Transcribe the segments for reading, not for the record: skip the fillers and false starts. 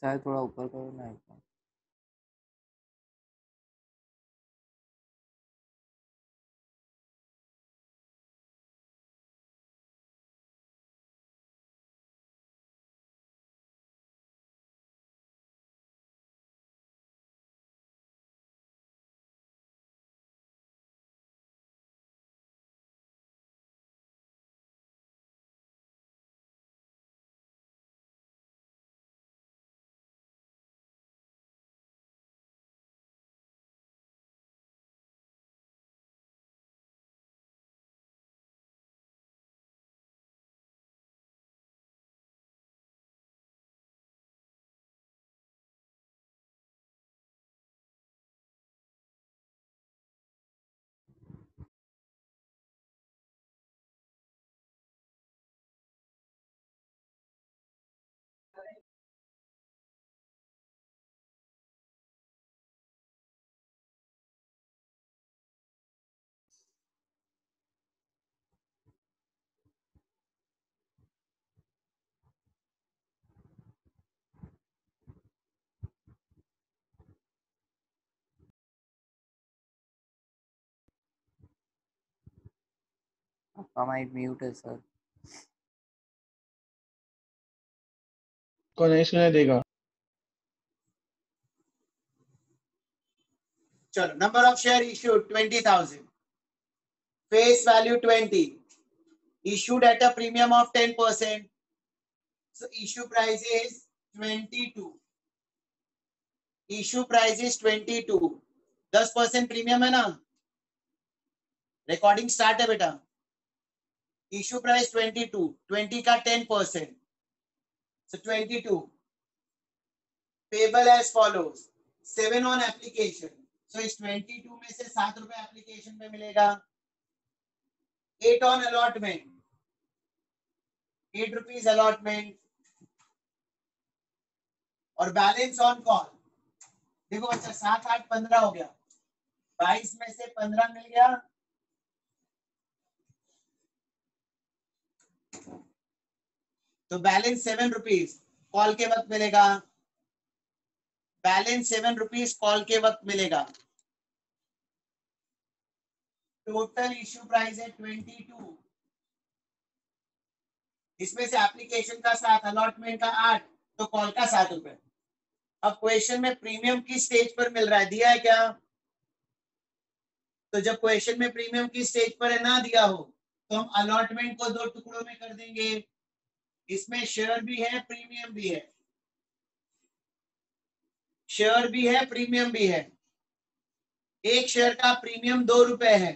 चाहे थोड़ा ऊपर करो ना एकदम। आपका माइक म्यूट है सर। को नहीं सुनाई देगा। चलो, number of share issued 20,000, face value 20, issued at a premium of 10%, so issue price is 22, issue price is 22, 10% premium है ना, रिकॉर्डिंग स्टार्ट है बेटा। इश्यू प्राइस 22, 20 का 10%, so 22, payable as follows, 7 on application, so इस 22 में से 7 रुपए एप्लीकेशन में मिलेगा, 8 ऑन अलॉटमेंट, 8 रुपीज अलॉटमेंट, और बैलेंस ऑन कॉल। देखो बच्चा 7 8 15 हो गया, 22 में से 15 मिल गया, तो बैलेंस 7 रुपीज कॉल के वक्त मिलेगा, बैलेंस 7 रुपीज कॉल के वक्त मिलेगा। टोटल इश्यू प्राइस है 22, इसमें से एप्लीकेशन का 7, अलॉटमेंट का 8, तो कॉल का 7 रुपए। अब क्वेश्चन में प्रीमियम किस स्टेज पर मिल रहा है, दिया है क्या? तो जब क्वेश्चन में प्रीमियम किस स्टेज पर है ना दिया हो, तो हम अलॉटमेंट को 2 टुकड़ों में कर देंगे, इसमें शेयर भी है प्रीमियम भी है, शेयर भी है प्रीमियम भी है। एक शेयर का प्रीमियम 2 रुपए है,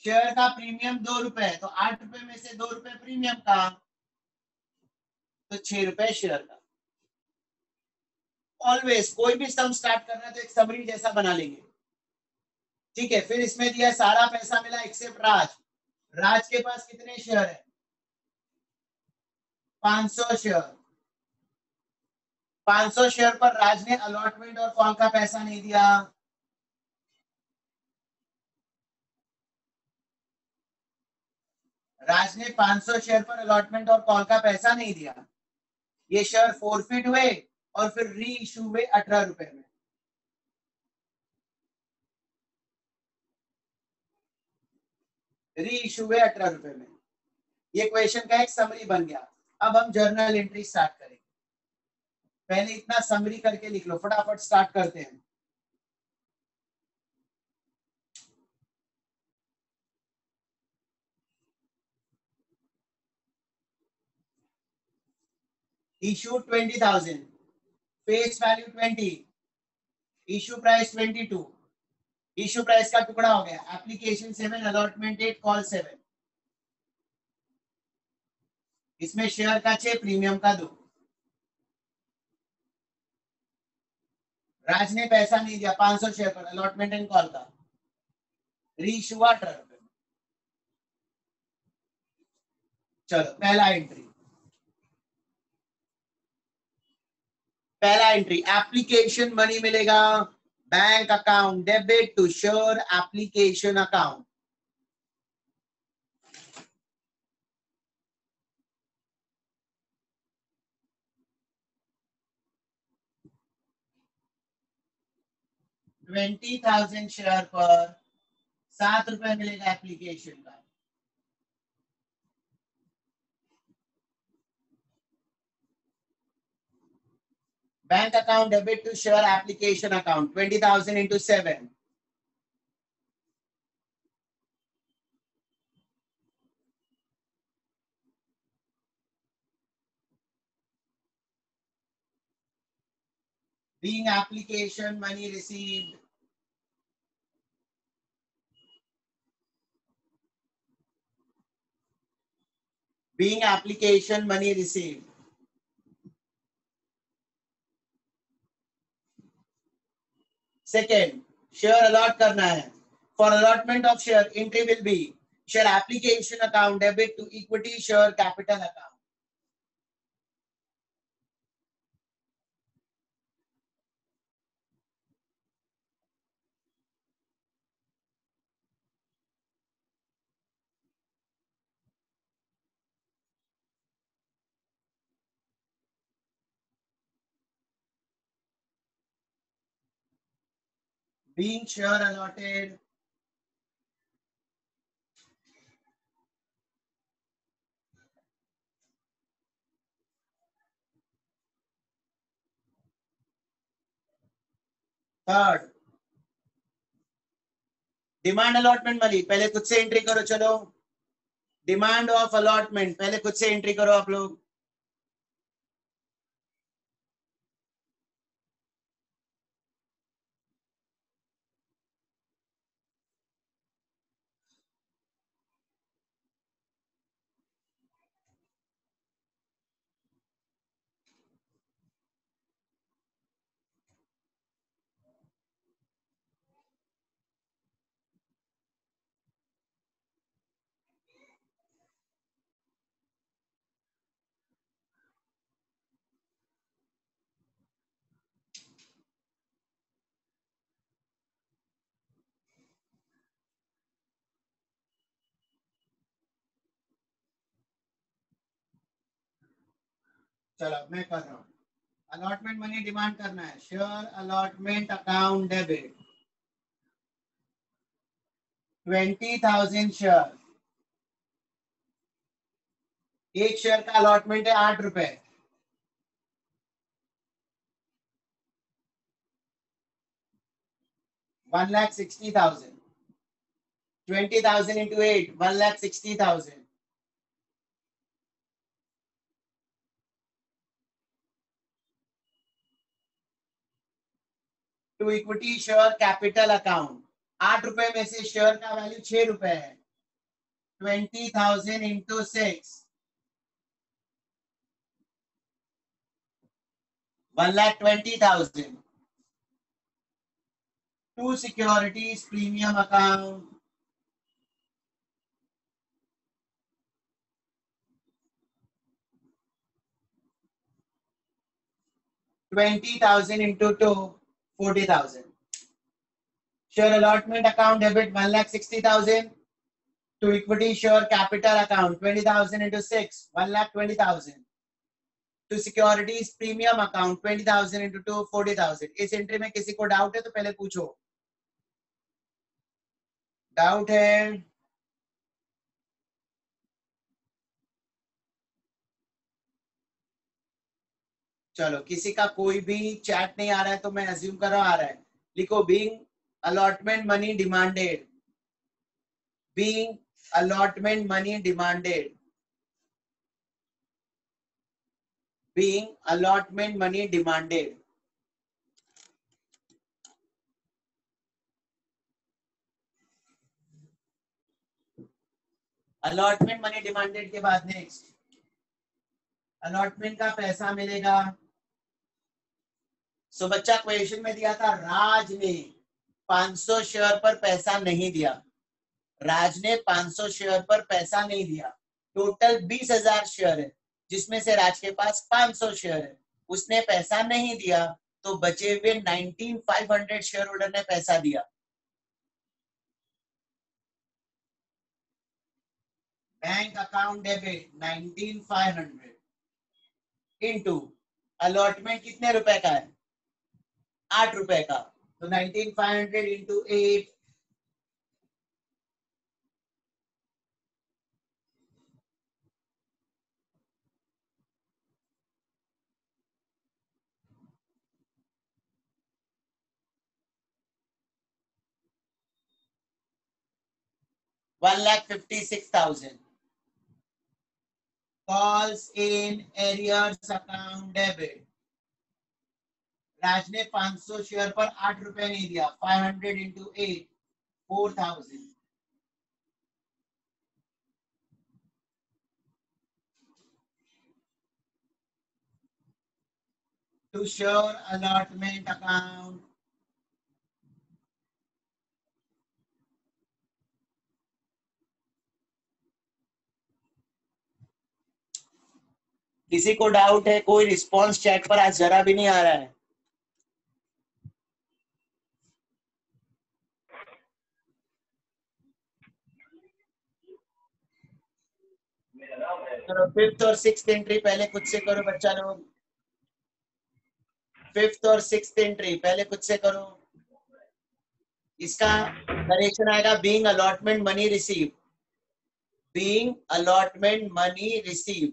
शेयर का प्रीमियम 2 रुपए, तो 8 रुपए में से 2 रुपए प्रीमियम का, तो 6 रुपए शेयर का। ऑलवेज कोई भी सम स्टार्ट करना है तो एक समरी जैसा बना लेंगे, ठीक है। फिर इसमें दिया सारा पैसा मिला एक्सेप्ट राज, राज के पास कितने शेयर है? 500 शेयर, 500 शेयर पर राज ने अलॉटमेंट और कॉल का पैसा नहीं दिया, राज ने 500 शेयर पर अलॉटमेंट और कॉल का पैसा नहीं दिया, ये शेयर फोरफिट हुए और फिर री इशू हुए 18 रुपए में। री इशू हुए 18 रुपए में। ये क्वेश्चन का एक समरी बन गया। अब हम जर्नल एंट्री स्टार्ट करेंगे, पहले इतना समरी करके लिख लो, फटाफट स्टार्ट करते हैं। Issue 20,000, face value 20, issue price 22, issue price का टुकड़ा हो गया, एप्लीकेशन 7, अलॉटमेंट 8, कॉल 7, इसमें शेयर का 6, प्रीमियम का 2। राज ने पैसा नहीं दिया 500 शेयर पर अलॉटमेंट एंड कॉल का, री इशू 18 रुपए। चलो पहला एंट्री, पहला एंट्री एप्लीकेशन मनी मिलेगा, bank account debit to share application account, 20,000 share पर 7 रुपए मिलेगा एप्लीकेशन का। Bank account debit to share application account 20,000 into 7. Being application money received. Being application money received. Second, share allot करना है. For allotment of share, entry will be share application account debit to equity share capital account. Being share allotted. Third, demand allotment money पहले खुद से entry करो। चलो, demand of allotment पहले खुद से एंट्री करो आप लोग। चलो मैं कर रहा हूँ। अलॉटमेंट मनी डिमांड करना है। शेयर अलॉटमेंट अकाउंट डेबिट 20,000 शेयर। एक शेयर का अलॉटमेंट है 8 रुपए। 1,60,000। 20,000 into 8, 1,60,000। To equity share capital account 8 रुपए में से शेयर का वैल्यू 6 रुपए है। 20,000 into 6, 1,20,000। To securities premium account 20,000 into 2, 40,000। Share allotment account debit 1,60,000 to equity share capital account 20,000 into 6, 1,20,000 to securities premium account 20,000 into 2, 40,000। इस एंट्री में किसी को डाउट है तो पहले पूछो। डाउट है? चलो, किसी का कोई भी चैट नहीं आ रहा है तो मैं अज्यूम कर रहा हूं आ रहा है। लिखो being allotment money demanded. Being allotment money demanded. Being allotment money demanded. Allotment money demanded के बाद नेक्स्ट अलॉटमेंट का पैसा मिलेगा। सो बच्चा क्वेश्चन में दिया था राज ने 500 शेयर पर पैसा नहीं दिया। राज ने 500 शेयर पर पैसा नहीं दिया। टोटल 20,000 शेयर है जिसमें से राज के पास 500 शेयर है। उसने पैसा नहीं दिया तो बचे हुए 19,500 शेयर होल्डर ने पैसा दिया। Bank account debit 19,500 into allotment कितने रुपए का है? 8 रुपए का। तो 19,500 into 8, $1,56,000. Calls in arrears account debit. राज ने 500 शेयर पर 8 रुपए नहीं दिया. 500 into 8, 4,000. To share allotment account. किसी को डाउट है? कोई रिस्पॉन्स चैट पर आज जरा भी नहीं आ रहा है. चलो 5th और 6th एंट्री पहले खुद से करो बच्चा लोग. 5th और 6th एंट्री पहले खुद से करो. इसका करेक्शन आएगा being allotment money receive. Being allotment money receive.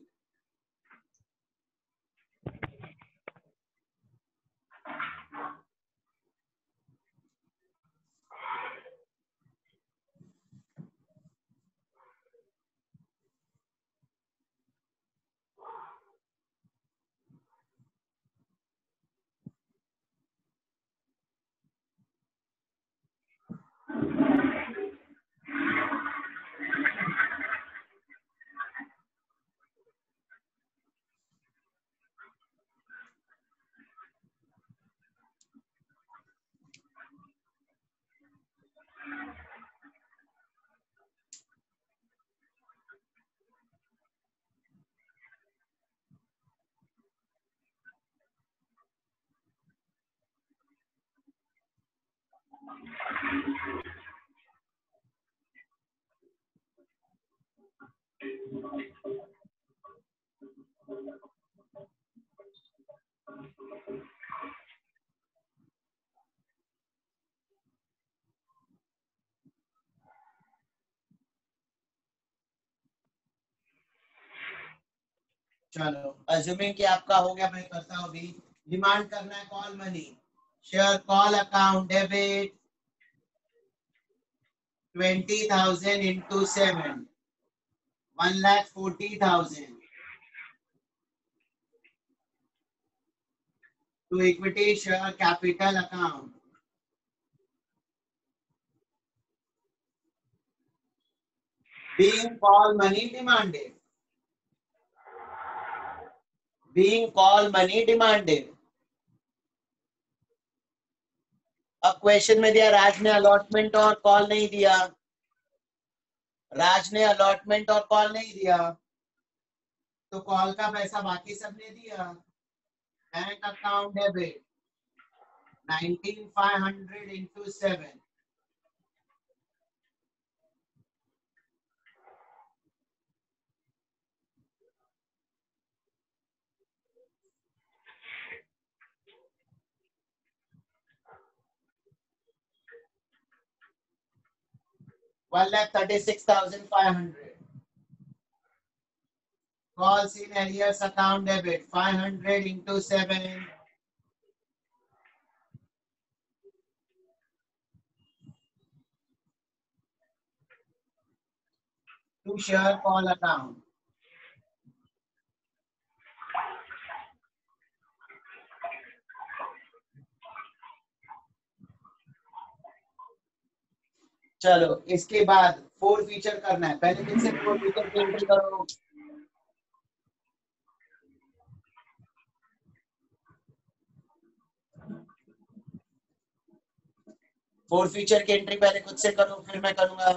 चलो अज्यूमिंग कि आपका हो गया, मैं करता हूँ अभी. डिमांड करना है call money. Share call account debit 20,000 into 7, 1,40,000. To equity share capital account. Being call money demanded. Being call money demanded. अब क्वेश्चन में दिया राज ने अलॉटमेंट और कॉल नहीं दिया. राज ने अलॉटमेंट और कॉल नहीं दिया, तो कॉल का पैसा बाकी सबने दिया. Bank account debit 19,500 into 7. $1,36,500. Calls in arrears account debit 500 into 7. To share call account. चलो इसके बाद 4 फीचर करना है. पहले दिन से 4 फीचर की एंट्री करो. फोर फीचर की एंट्री पहले खुद से करो, फिर मैं करूंगा.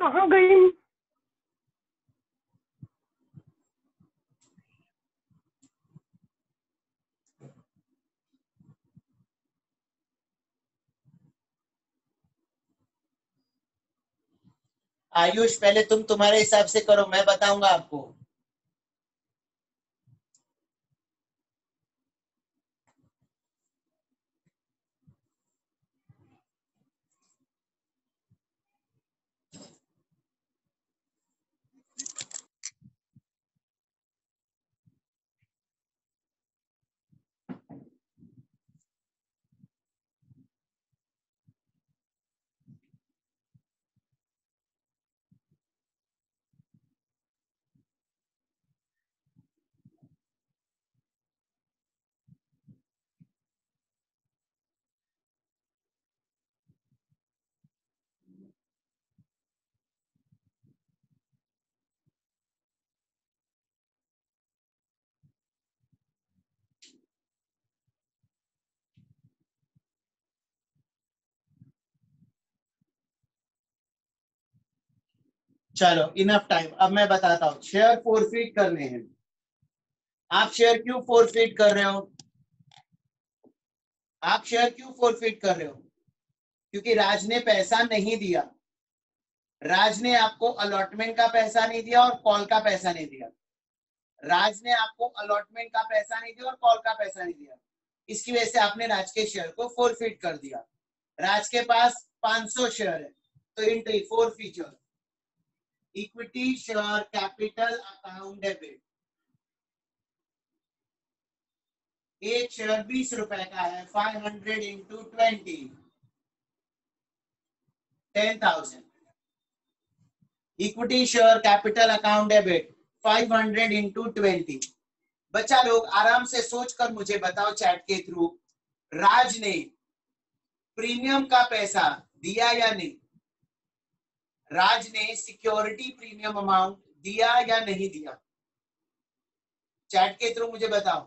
कहाँ गई? आयुष पहले तुम तुम्हारे हिसाब से करो, मैं बताऊंगा आपको। चलो इनफ टाइम, अब मैं बताता हूँ। शेयर फोरफीट करने हैं। आप शेयर क्यों फोरफीट कर रहे हो? आप शेयर क्यों फोरफीट कर रहे हो? क्योंकि राज ने पैसा नहीं दिया। राज ने आपको अलॉटमेंट का पैसा नहीं दिया और कॉल का पैसा नहीं दिया। राज ने आपको अलॉटमेंट का पैसा नहीं दिया और कॉल का पैसा नहीं दिया। इसकी वजह से आपने राज के शेयर को फोरफीट कर दिया। राज के पास 500 शेयर है, तो entry four feature equity share capital account debit. एक शेयर 20 रुपए का है, 500 into 20, 10,000। Equity share capital account debit 500 into 20। बच्चा लोग आराम से सोचकर मुझे बताओ चैट के थ्रू, राज ने प्रीमियम का पैसा दिया या नहीं? राज ने सिक्योरिटी प्रीमियम अमाउंट दिया या नहीं दिया? चैट के थ्रू मुझे बताओ।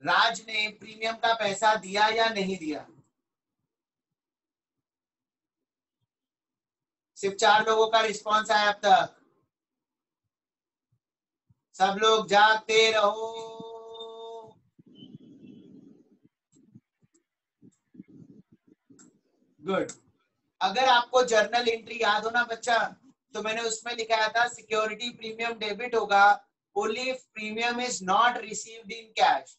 राज ने प्रीमियम का पैसा दिया या नहीं दिया? सिर्फ 4 लोगों का रिस्पांस आया अब तक। सब लोग जागते रहो। गुड। अगर आपको जर्नल एंट्री याद हो ना बच्चा, तो मैंने उसमें लिखाया था सिक्योरिटी प्रीमियम डेबिट होगा only if premium is not received in cash.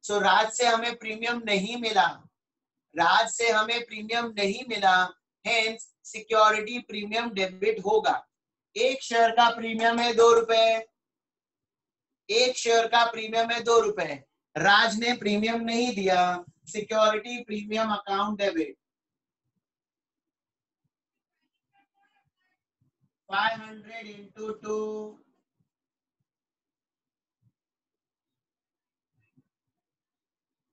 So राज से हमें प्रीमियम नहीं मिला, राज से हमें प्रीमियम नहीं मिला, हेंस सिक्योरिटी प्रीमियम डेबिट होगा। एक शेयर का प्रीमियम है 2 रुपए, एक शेयर का प्रीमियम है 2 रुपए। राज ने प्रीमियम नहीं दिया, security premium account debit 500 into 2,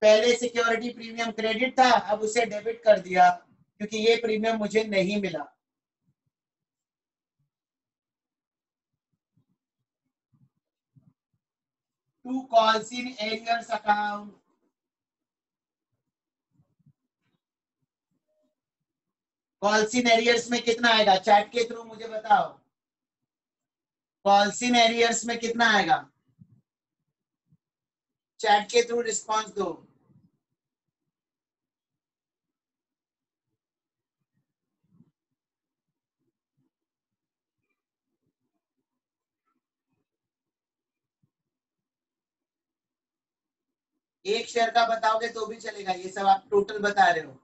पहले सिक्योरिटी प्रीमियम क्रेडिट था, अब उसे डेबिट कर दिया क्योंकि ये प्रीमियम मुझे नहीं मिला। To calls in arrears account, calls in arrears में कितना आएगा? चैट के थ्रू मुझे बताओ, कॉल्स इन एरियर्स में कितना आएगा? चैट के थ्रू रिस्पांस दो। एक शेयर का बताओगे तो भी चलेगा, ये सब आप टोटल बता रहे हो।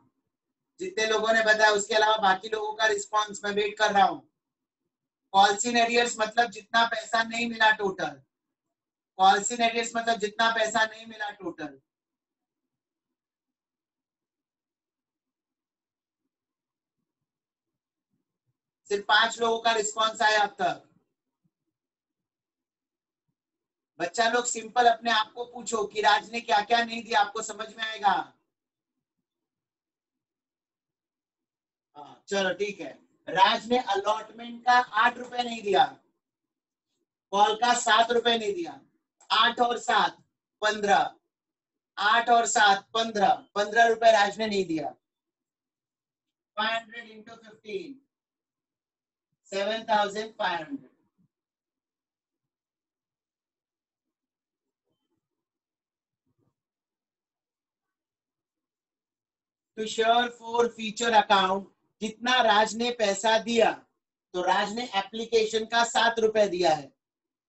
जितने लोगों ने बताया उसके अलावा बाकी लोगों का रिस्पांस मैं वेट कर रहा हूँ। कॉल्स इन एरियर्स मतलब जितना पैसा नहीं मिला टोटल। कॉल्स इन एरियर्स मतलब जितना पैसा नहीं मिला टोटल। सिर्फ 5 लोगों का रिस्पांस आया अब तक। बच्चा लोग सिंपल अपने आप को पूछो कि राज ने क्या क्या नहीं दिया, आपको समझ में आएगा। हाँ चलो ठीक है। राज ने अलॉटमेंट का 8 रुपए नहीं दिया, कॉल का 7 रुपए नहीं दिया। 8 और 7 15, 8 और 7 15, 15 रुपए राज ने नहीं दिया। 500 into 15, 7,500. तो शेयर फॉर फ्यूचर अकाउंट जितना राज ने पैसा दिया, तो राज ने एप्लीकेशन का 7 रुपए दिया है,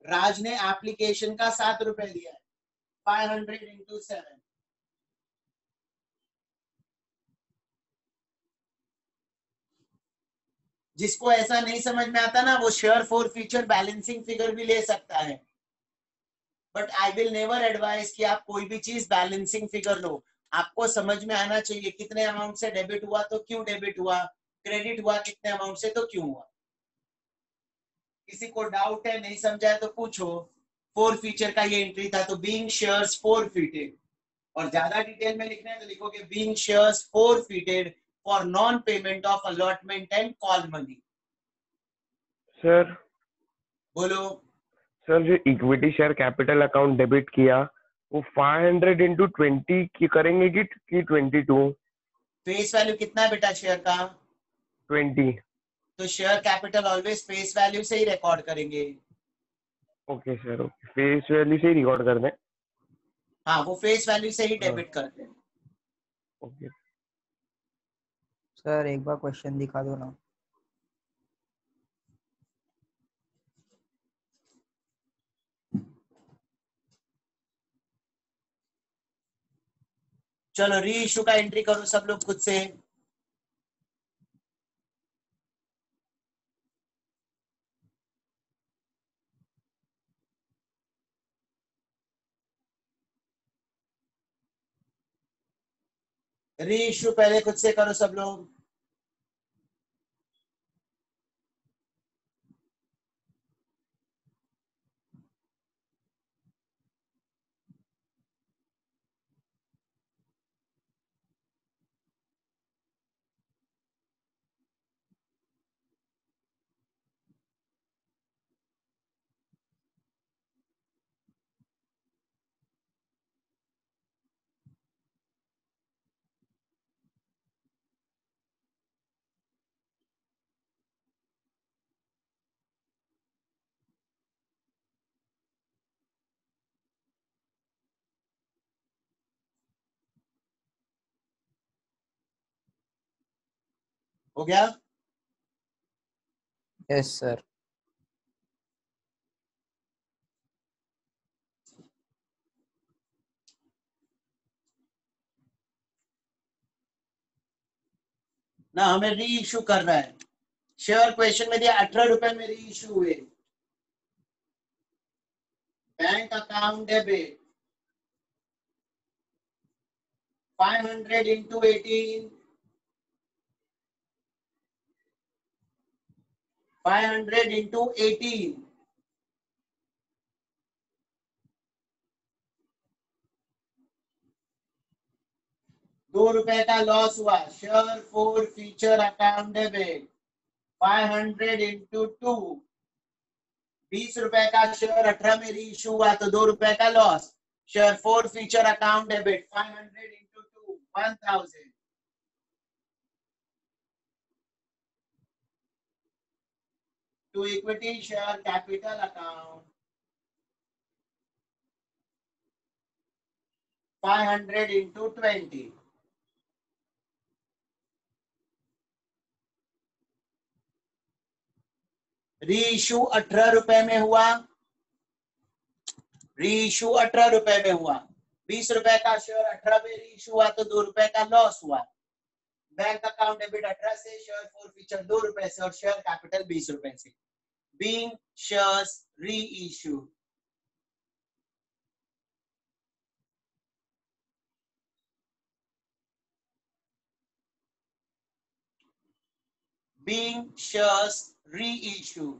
राज ने एप्लीकेशन का 7 रुपए दिया है, 500 into 7. जिसको ऐसा नहीं समझ में आता ना, वो share for future balancing figure भी ले सकता है, but I will never advice कि आप कोई भी चीज बैलेंसिंग फिगर लो। आपको समझ में आना चाहिए कितने अमाउंट से डेबिट हुआ तो क्यों डेबिट हुआ, क्रेडिट हुआ कितने अमाउंट से तो क्यों हुआ। किसी को डाउट है, नहीं समझा है तो पूछो। फोर फीचर का ये एंट्री था, तो बीइंग शेयर्स फोरफिटेड, और ज्यादा डिटेल में लिखना है तो लिखोगे being shares forfeited for non payment of allotment and call money. Sir बोलो। सर जो equity share capital account debit किया वो 500 into 20 की करेंगे कि 22? फेस वैल्यू कितना है बेटा शेयर का? 20। तो share capital always face value से ही रिकॉर्ड करेंगे। Okay sir, okay, face value से ही रिकॉर्ड कर दें। हाँ, वो फेस वैल्यू से ही डेबिट करते हैं। ओके सर एक बार क्वेश्चन दिखा दो ना। चलो री इशू का एंट्री करो सब लोग खुद से। री इशू पहले खुद से करो सब लोग। हो गया? Yes sir. ना हमें री इशू करना है। शेयर क्वेश्चन में दिया 18 रुपए में री इशू हुए। Bank account debit 500 into 18, 500 into 18, ₹2 का लॉस हुआ। Share forfeiture account debit 500 into 2, ₹20 का शेयर 18 में री इशू हुआ तो ₹2 का loss. Share forfeiture account debit 500 into 2, 1000। To equity share capital account 500 into 20, री इशू 18 रुपए में हुआ। री इशू 18 रुपए में हुआ। ₹20 का शेयर 18 में री इशू हुआ तो ₹2 का लॉस हुआ। बैंक अकाउंट डेबिट 18 से, शेयर फॉर फ्यूचर ₹2 से, और शेयर कैपिटल ₹20 से। Being shares reissue being shares reissue.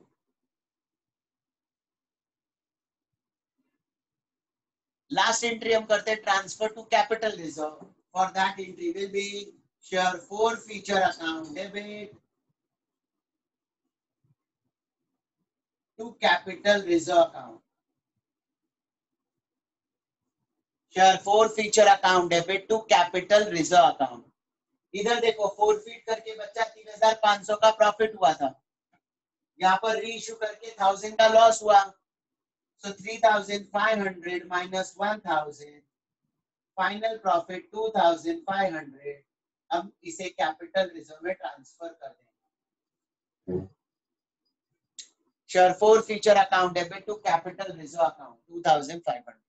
Last entry हम करते हैं transfer to capital reserve. For that entry will be share forfeiture account debit to capital reserve account. Share forfeiture account debit to capital reserve account. इधर देखो forfeit करके बच्चा 3,500 का profit हुआ था, यहाँ पर री इशू करके 1000 का लॉस हुआ, सो 3,500 माइनस 1000, फाइनल प्रॉफिट 2,500। अब इसे कैपिटल रिजर्व में ट्रांसफर कर देंगे। Share forfeiture account debit to capital reserve account 2,500।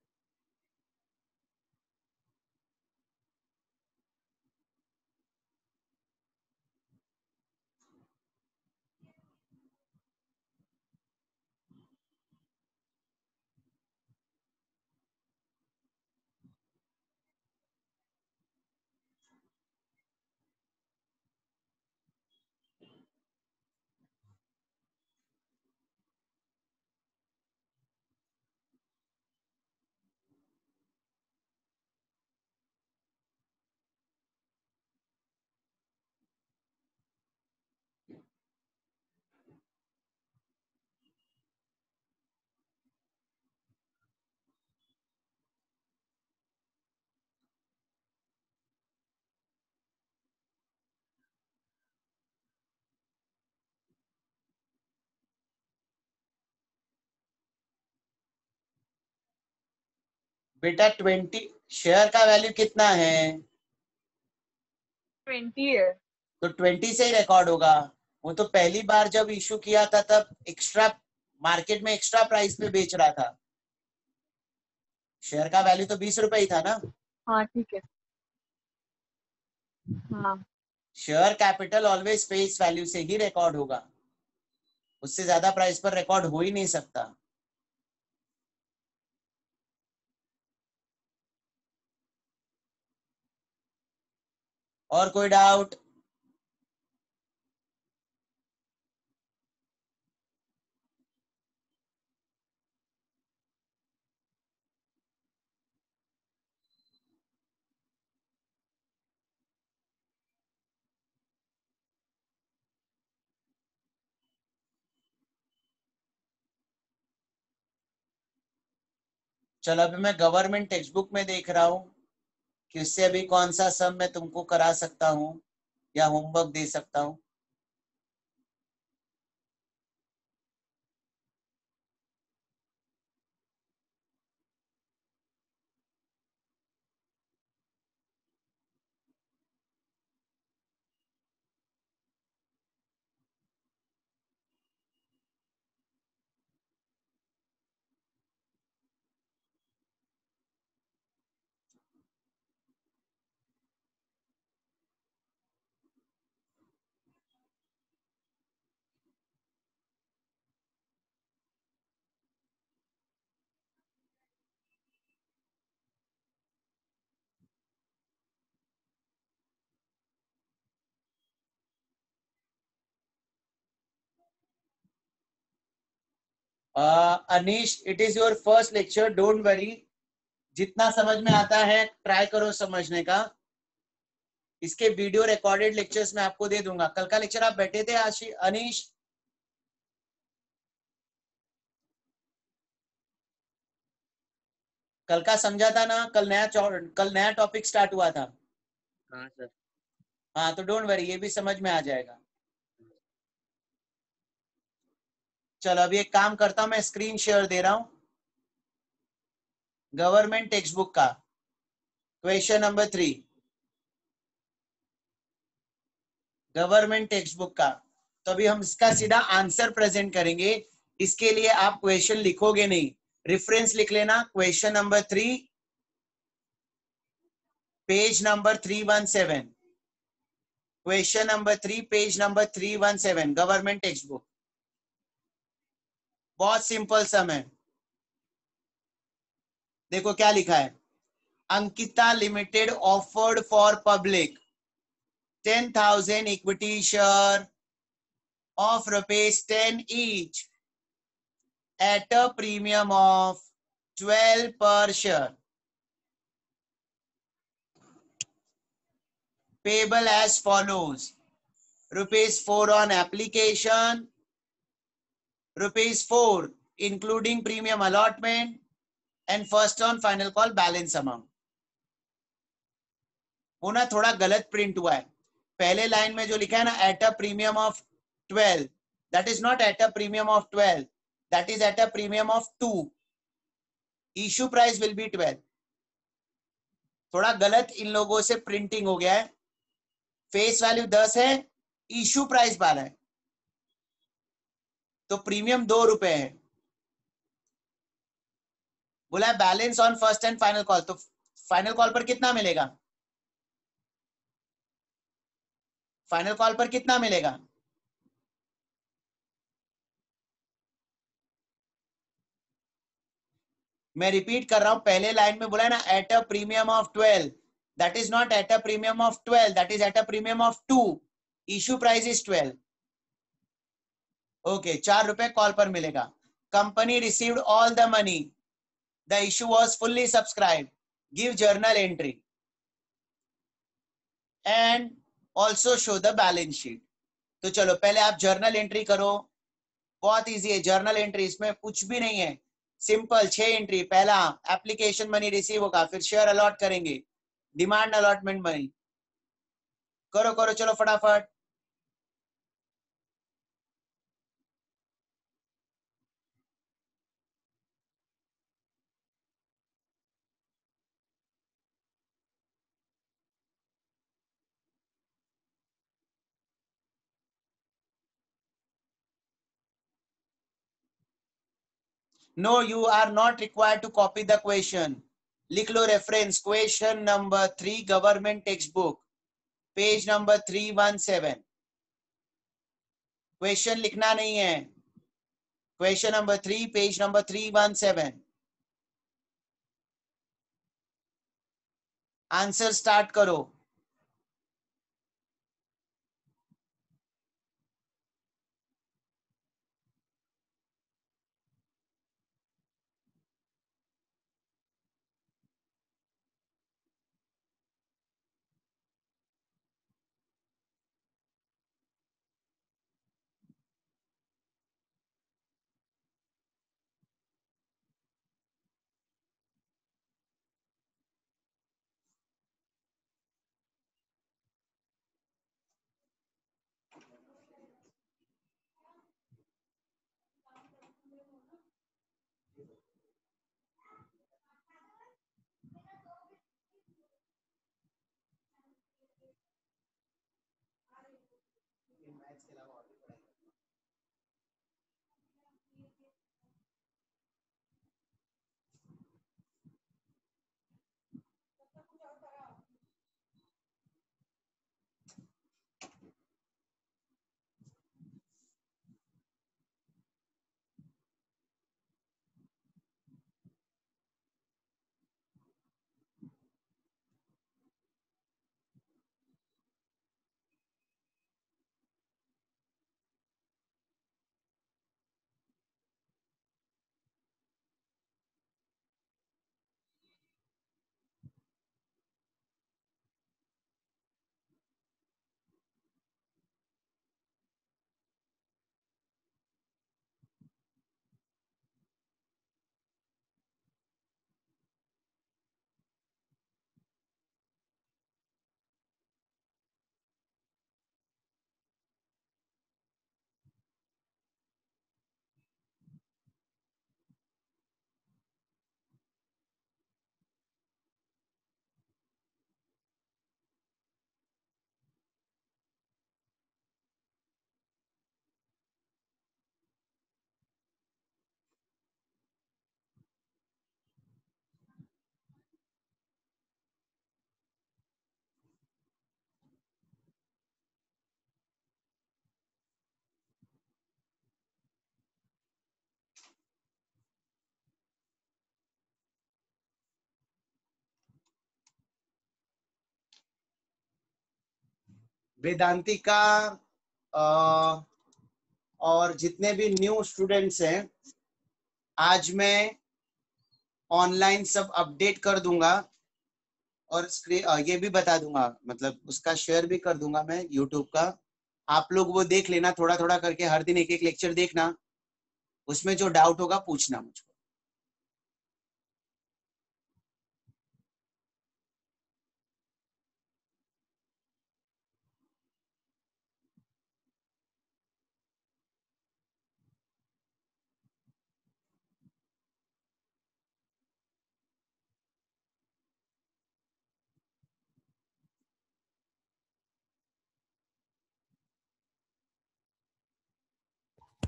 बेटा 20 शेयर का वैल्यू कितना है? 20 है। तो 20 से ही रिकॉर्ड होगा। वो तो पहली बार जब इशू किया था तब एक्स्ट्रा मार्केट में एक्स्ट्रा प्राइस पे बेच रहा था, शेयर का वैल्यू तो 20 रुपए ही था ना। हाँ ठीक है। हाँ share capital always face value से ही रिकॉर्ड होगा, उससे ज्यादा प्राइस पर रिकॉर्ड हो ही नहीं सकता। और कोई डाउट? चलो अभी मैं गवर्नमेंट टेक्स्ट बुक में देख रहा हूं कि उससे अभी कौन सा सम मैं तुमको करा सकता हूं या होमवर्क दे सकता हूं। Anish, it is your first lecture, don't worry, जितना समझ में आता है ट्राई करो समझने का। इसके वीडियो रिकॉर्डेड लेक्चर्स मैं आपको दे दूंगा। कल का लेक्चर आप बैठे थे अनीश? कल का समझा था ना? कल नया टॉपिक स्टार्ट हुआ था। हाँ सर। हाँ तो डोंट वरी, ये भी समझ में आ जाएगा। चलो अभी एक काम करता हूं, मैं स्क्रीन शेयर दे रहा हूं गवर्नमेंट टेक्स्ट बुक का question number 3, government text book का। तो अभी हम इसका सीधा आंसर प्रेजेंट करेंगे। इसके लिए आप क्वेश्चन लिखोगे नहीं, रेफरेंस लिख लेना, question number 3 page number 317, question number 3 page number 317 government text book. बहुत सिंपल सम है। देखो क्या लिखा है, Ankita limited offered for public 10,000 equity share of ₹10 each at a premium of 12 per share, payable as follows: ₹4 on application, ₹4 including premium allotment, and first on final call balance amount। होना थोड़ा गलत print हुआ है, पहले लाइन में जो लिखा है ना, at a premium of 12, that is not at a premium of 12, that is at a premium of 2. Issue price will be 12. थोड़ा गलत इन लोगों से प्रिंटिंग हो गया है. फेस वैल्यू 10 है, इशू प्राइस 12 है, तो प्रीमियम 2 रुपए है. बोला है balance on first and final call, तो फाइनल कॉल पर कितना मिलेगा? फाइनल कॉल पर कितना मिलेगा? मैं रिपीट कर रहा हूं, पहले लाइन में बोला है ना, at a premium of 12, that is not at a premium of 12, that is at a premium of 2. Issue price is 12. Okay, 4 रुपए कॉल पर मिलेगा. Company received all the money, the issue was fully subscribe, give journal entry and also show the balance sheet. तो चलो पहले आप journal entry करो. बहुत easy है जर्नल एंट्री, इसमें कुछ भी नहीं है, सिंपल 6 एंट्री. पहला एप्लीकेशन मनी रिसीव होगा, फिर शेयर अलॉट करेंगे, डिमांड अलॉटमेंट मनी. करो करो चलो फटाफट. No, you are not required to copy the question. लिख लो reference, question number 3 government text book, page number 317. Question लिखना नहीं है. Question number 3, page number 317. Answer start करो. वेदांती का और जितने भी न्यू स्टूडेंट्स हैं, आज मैं ऑनलाइन सब अपडेट कर दूंगा और ये भी बता दूंगा, मतलब उसका शेयर भी कर दूंगा मैं यूट्यूब का. आप लोग वो देख लेना, थोड़ा थोड़ा करके हर दिन एक एक लेक्चर देखना, उसमें जो डाउट होगा पूछना मुझको.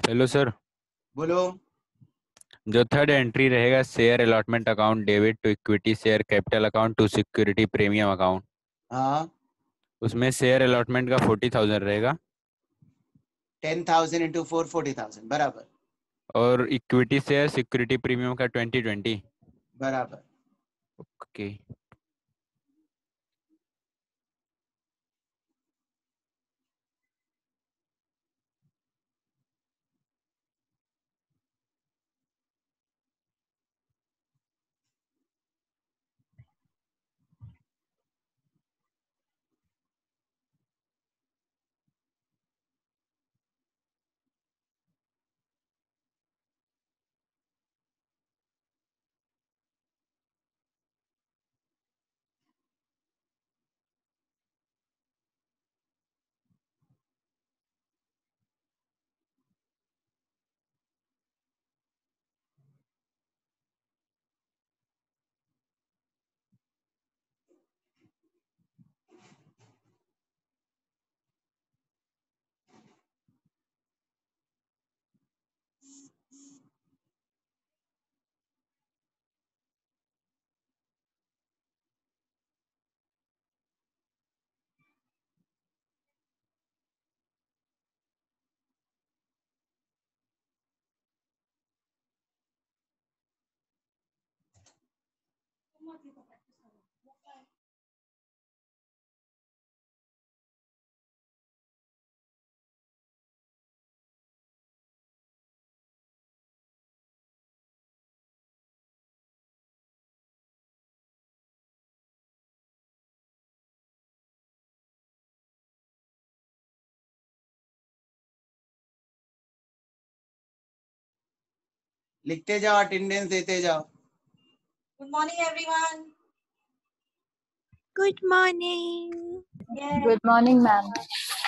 हेलो सर, बोलो। जो थर्ड एंट्री रहेगा share allotment account debit to equity share capital account to security premium account, हाँ, उसमें शेयर अलॉटमेंट का 40,000 रहेगा 10,000 इंटू 4 40,000 बराबर। और इक्विटी शेयर सिक्योरिटी प्रीमियम का 2020। बराबर। ओके। लिखते जाओ, अटेंडेंस देते जाओ। Good morning, everyone. Good morning. Yes. Good morning, ma'am.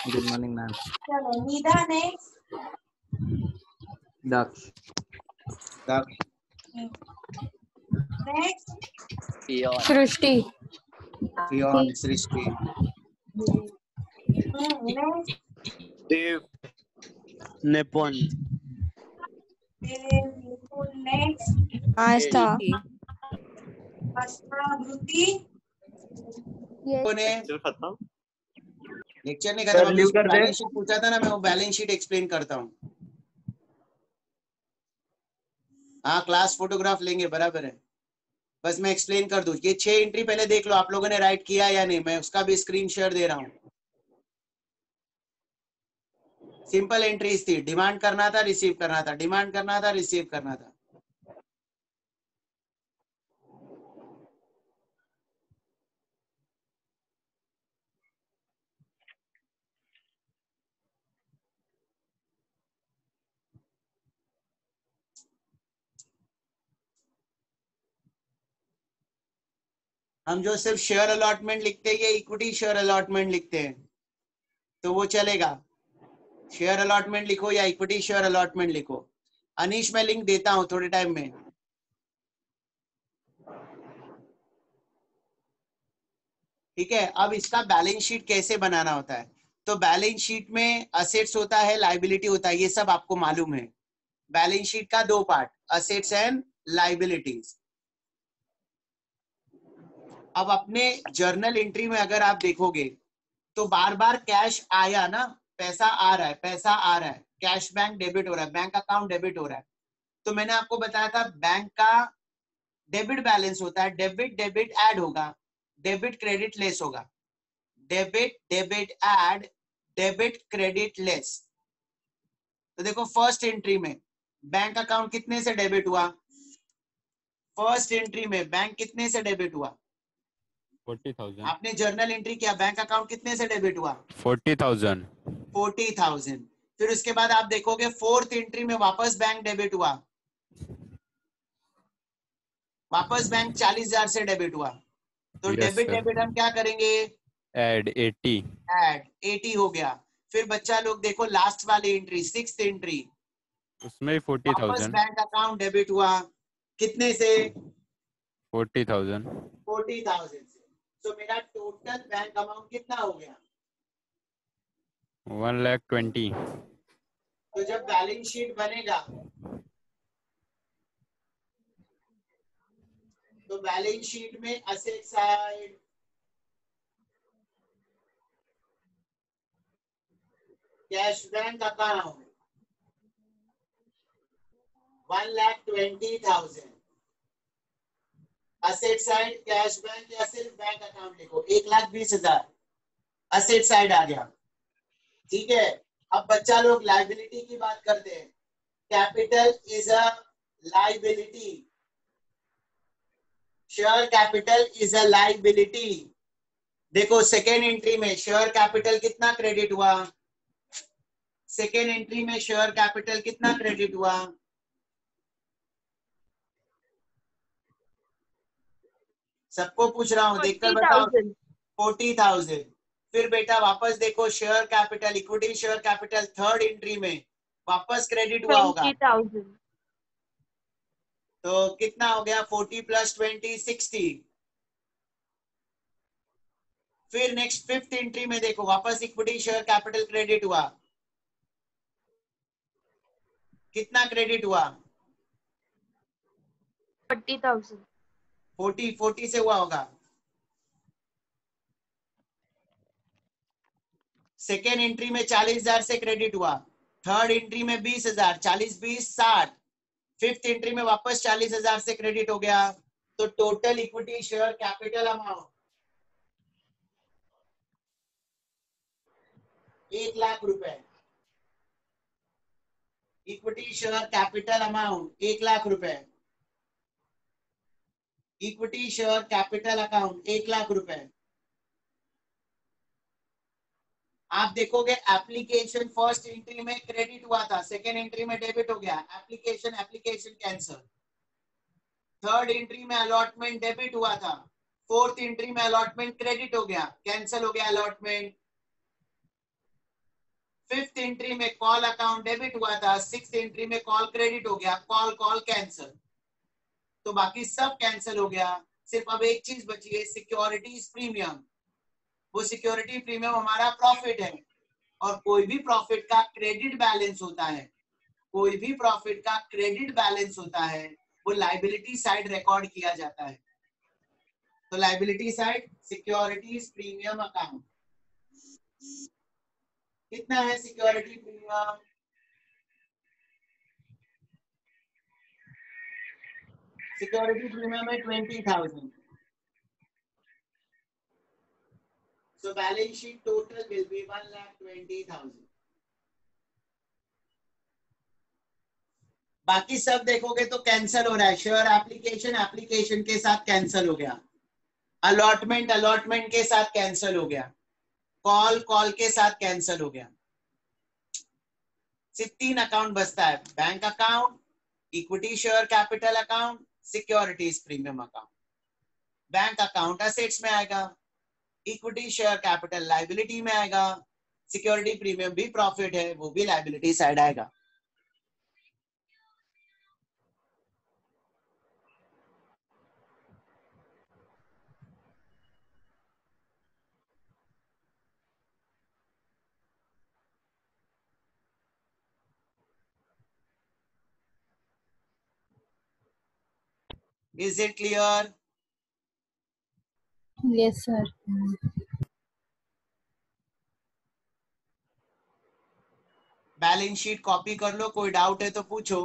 Good morning, ma'am. Chalo, Nida next. Daksh. Next. Srishti. Fion, सृष्टि। Next. Dev, Nepal, Next. Asta. Ashna, Dhruti. ने lecture खत्म। Lecture नहीं sir, खत्म, अभी leave उसको कर दे। Balance sheet पूछा था ना, मैं वो बैलेंस शीट एक्सप्लेन करता हूँ। हाँ, क्लास फोटोग्राफ लेंगे, बराबर है। बस मैं एक्सप्लेन कर दूं। ये 6 एंट्री पहले देख लो, आप लोगों ने राइट किया या नहीं, मैं उसका भी स्क्रीन शेयर दे रहा हूँ। सिंपल एंट्रीज थी, डिमांड करना था, रिसीव करना था, डिमांड करना था, रिसीव करना था। हम जो सिर्फ शेयर अलॉटमेंट लिखते हैं, ये इक्विटी शेयर अलॉटमेंट लिखते हैं, तो वो चलेगा। शेयर अलॉटमेंट लिखो या इक्विटी शेयर अलॉटमेंट लिखो। अनीश, मैं लिंक देता हूं थोड़े टाइम में। ठीक है, अब इसका बैलेंस शीट कैसे बनाना होता है। तो बैलेंस शीट में असेट्स होता है, लाइबिलिटी होता है, ये सब आपको मालूम है। बैलेंस शीट का 2 पार्ट, असेट्स एंड लाइबिलिटीज। अब अपने जर्नल एंट्री में अगर आप देखोगे तो बार बार कैश आया ना, पैसा आ रहा है, पैसा आ रहा है, कैश बैंक डेबिट हो रहा है, बैंक अकाउंट डेबिट हो रहा है। तो मैंने आपको बताया था बैंक का डेबिट बैलेंस होता है, डेबिट डेबिट ऐड होगा, डेबिट क्रेडिट लेस होगा, debit debit add, debit credit less. तो देखो फर्स्ट एंट्री में बैंक अकाउंट कितने से डेबिट हुआ, फर्स्ट एंट्री में बैंक कितने से डेबिट हुआ, 40,000। आपने जर्नल एंट्री किया, बैंक अकाउंट कितने से डेबिट हुआ, 40,000। 40,000। फिर उसके बाद आप देखोगे फोर्थ एंट्री में वापस बैंक डेबिट हुआ, वापस बैंक 40,000 से डेबिट हुआ। तो Yes, डेबिट sir. डेबिट हम क्या करेंगे, Add 80। ऐड 80 हो गया। फिर बच्चा लोग देखो लास्ट वाली एंट्री, सिक्स्थ एंट्री, उसमें भी वापस 40,000। बैंक अकाउंट डेबिट हुआ, कितने से, 40,000। 40,000 से। तो मेरा टोटल बैंक अमाउंट कितना हो गया, 1,20,000। तो जब बैलेंस शीट बनेगा तो बैलेंस शीट में asset side, cash bank account 1,20,000, asset side cash bank या सिर्फ बैंक अकाउंट लिखो 1,20,000 असेट साइड आ गया। ठीक है, अब बच्चा लोग लाइबिलिटी की बात करते हैं। Capital is a liability, share capital is a liability. देखो सेकेंड एंट्री में शेयर कैपिटल कितना क्रेडिट हुआ, सेकेंड एंट्री में शेयर कैपिटल कितना क्रेडिट हुआ, सबको पूछ रहा हूँ, देखकर बताओ। 40,000। फिर बेटा वापस देखो share capital, equity share capital third entry में वापस क्रेडिट हुआ होगा 20,000. तो कितना हो गया 40 + 20 60। फिर नेक्स्ट फिफ्थ एंट्री में देखो वापस इक्विटी शेयर कैपिटल क्रेडिट हुआ, कितना क्रेडिट हुआ 40,000. 40 से हुआ होगा। सेकेंड एंट्री में 40,000 से क्रेडिट हुआ, थर्ड एंट्री में 20,000, 40 20 60, फिफ्थ एंट्री में वापस 40,000 से क्रेडिट हो गया। तो total equity share capital amount 1,00,000 रुपए। इक्विटी शेयर कैपिटल अमाउंट 1,00,000 रुपए, इक्विटी शेयर कैपिटल अकाउंट 1,00,000 रुपए। आप देखोगे एप्लीकेशन फर्स्ट एंट्री में क्रेडिट हुआ था, सेकेंड एंट्री में डेबिट हो गया, एप्लीकेशन कैंसल। थर्ड एंट्री में अलॉटमेंट डेबिट हुआ था, फोर्थ एंट्री में अलॉटमेंट क्रेडिट हो गया, कैंसल हो गया अलॉटमेंट। फिफ्थ एंट्री में कॉल अकाउंट डेबिट हुआ था, सिक्स्थ एंट्री में कॉल क्रेडिट हो गया, कॉल कैंसल। तो बाकी सब कैंसल हो गया, सिर्फ अब एक चीज बची है सिक्योरिटीज प्रीमियम। वो सिक्योरिटी प्रीमियम हमारा प्रॉफिट है, और कोई भी प्रॉफिट का क्रेडिट बैलेंस होता है, कोई भी प्रॉफिट का क्रेडिट बैलेंस होता है वो लाइबिलिटी साइड रिकॉर्ड किया जाता है। तो liability side securities premium account कितना है सिक्योरिटी प्रीमियम, सिक्योरिटी प्रीमियम है 20,000। So balance sheet total will be 1,20,000. बाकी सब देखोगे तो कैंसल हो रहा है, शेयर एप्लीकेशन के साथ कैंसल हो गया, अलॉटमेंट के साथ कैंसल हो गया, कॉल के साथ कैंसल हो गया। सिर्फ 3 अकाउंट बचता है, bank account, equity share capital account, securities premium account. Bank account assets में आएगा, इक्विटी शेयर कैपिटल लाइबिलिटी में आएगा, सिक्योरिटी प्रीमियम भी प्रॉफिट है वो भी लाइबिलिटी साइड आएगा। Is it clear? Yes, sir. Balance sheet copy कर लो, कोई डाउट है तो पूछो।